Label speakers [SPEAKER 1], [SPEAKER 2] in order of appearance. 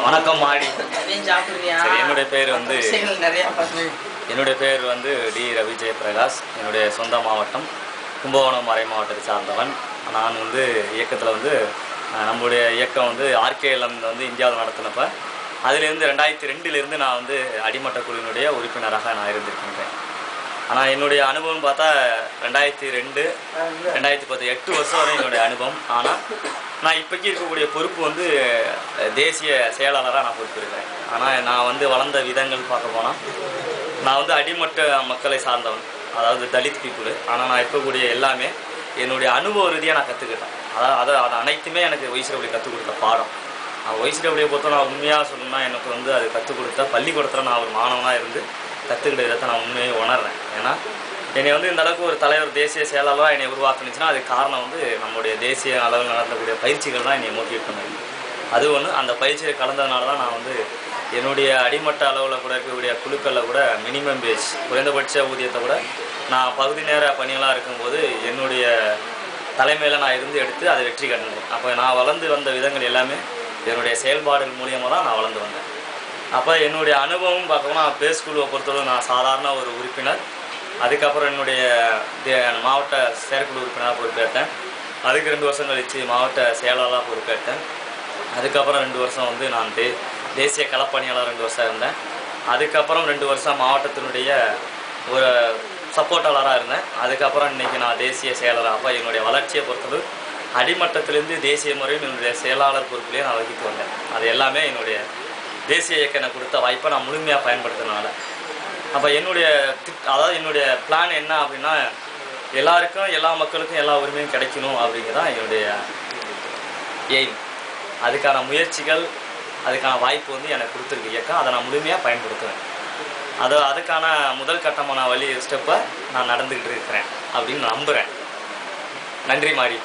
[SPEAKER 1] வணக்கம் மாடி. என்னுடைய பேர் வந்து டி ரவி ஜெயபிரகாஷ். என்னுடைய சொந்த மாவட்டம் கும்பகோணம் மறை மாவட்டத்தை சார்ந்தவன். நான் வந்து இயக்கத்தில் வந்து நம்முடைய இயக்கம் வந்து ஆர்கேஎல்எம் வந்து இந்தியாவில் நடத்தினப்போ அதுலேருந்து 2002 நான் வந்து அடிமட்ட குழுவினுடைய உறுப்பினராக நான் இருந்திருக்கின்றேன். ஆனால் என்னுடைய அனுபவம் பார்த்தா 2002, 2010 8 வருஷம் வரை என்னுடைய அனுபவம். ஆனால் நான் இப்போக்கி இருக்கக்கூடிய பொறுப்பு வந்து தேசிய செயலாளராக நான் பொறுப்பு இருக்கிறேன். ஆனால் நான் வந்து வளர்ந்த விதங்கள் பார்க்க போனால் நான் வந்து அடிமட்ட மக்களை சார்ந்தவன், அதாவது தலித் பீப்புளு. ஆனால் நான் இருக்கக்கூடிய எல்லாமே என்னுடைய அனுபவ ரீதியாக நான் கற்றுக்கிட்டேன். அது அனைத்துமே எனக்கு ஒய்சிடபிள்யூ கற்றுக் கொடுத்த பாடம். ஒய்சிடபிள்யூ பொறுத்த நான் உண்மையாக சொல்லணும்னா எனக்கு வந்து அது கற்றுக் கொடுத்தா பள்ளிக்கூடத்தில் நான் ஒரு மாணவனாக இருந்து கற்றுக்கிட்ட விதத்தை நான் உண்மையை உணர்றேன். ஏன்னா என்னை வந்து இந்த அளவுக்கு ஒரு தலைவர் தேசிய செயலாளராக என்னை உருவாக்குனுச்சுன்னா அதுக்கு காரணம் வந்து நம்முடைய தேசிய அளவில் நடந்தக்கூடிய பயிற்சிகள் தான் என்னை மோட்டிவேட் பண்ணுது. அது ஒன்று, அந்த பயிற்சியில் கலந்ததுனால தான் நான் வந்து என்னுடைய அடிமட்ட அளவில் கூட இருக்கக்கூடிய குழுக்களில் கூட மினிமம் வேஜ் குறைந்தபட்ச ஊதியத்தை கூட நான் பகுதி நேர பணிகளாக இருக்கும்போது என்னுடைய தலைமையில் நான் இருந்து எடுத்து அதை வெற்றி கண்டேன். அப்போ நான் வளர்ந்து வந்த விதங்கள் எல்லாமே என்னுடைய செயல்பாடுகள் மூலியமாக தான் நான் வளர்ந்து வந்தேன். அப்போ என்னுடைய அனுபவம் பார்க்கணும்னா ப்ளே ஸ்கூலை பொறுத்தவரை நான் சாதாரண ஒரு உறுப்பினர். அதுக்கப்புறம் என்னுடைய மாவட்ட செயற்குழு உறுப்பினராக பொறுப்பேற்றேன். அதுக்கு 2 வருஷம் கழித்து மாவட்ட செயலாளராக பொறுப்பேற்றேன். அதுக்கப்புறம் 2 வருஷம் வந்து நான் தேசிய களப்பணியாளர் 2 வருஷம் இருந்தேன். அதுக்கப்புறம் 2 வருஷம் மாவட்டத்தினுடைய ஒரு சப்போர்ட்டாளராக இருந்தேன். அதுக்கப்புறம் இன்றைக்கி நான் தேசிய செயலாளர். அப்போ என்னுடைய வளர்ச்சியை பொறுத்தது அடிமட்டத்திலேருந்து தேசிய முறையில் என்னுடைய செயலாளர் பொறுப்பிலே நான் வகித்து வந்தேன். அது எல்லாமே என்னுடைய தேசிய இயக்கம் எனக்கு கொடுத்த வாய்ப்பை நான் முழுமையாக பயன்படுத்தினால. அப்போ என்னுடைய பிளான் என்ன அப்படின்னா எல்லாருக்கும் எல்லா மக்களுக்கும் எல்லா உரிமையும் கிடைக்கணும் அப்படிங்கிறதான் என்னுடைய எய்ம். அதுக்கான முயற்சிகள் அதுக்கான வாய்ப்பு வந்து எனக்கு கொடுத்துருக்கு இயக்கம். அதை நான் முழுமையாக பயன்படுத்துவேன். அதுக்கான முதல் கட்டமான ஸ்டெப்பை நான் நடந்துக்கிட்டு இருக்கிறேன் அப்படின்னு நம்புகிறேன். நன்றி மாடி.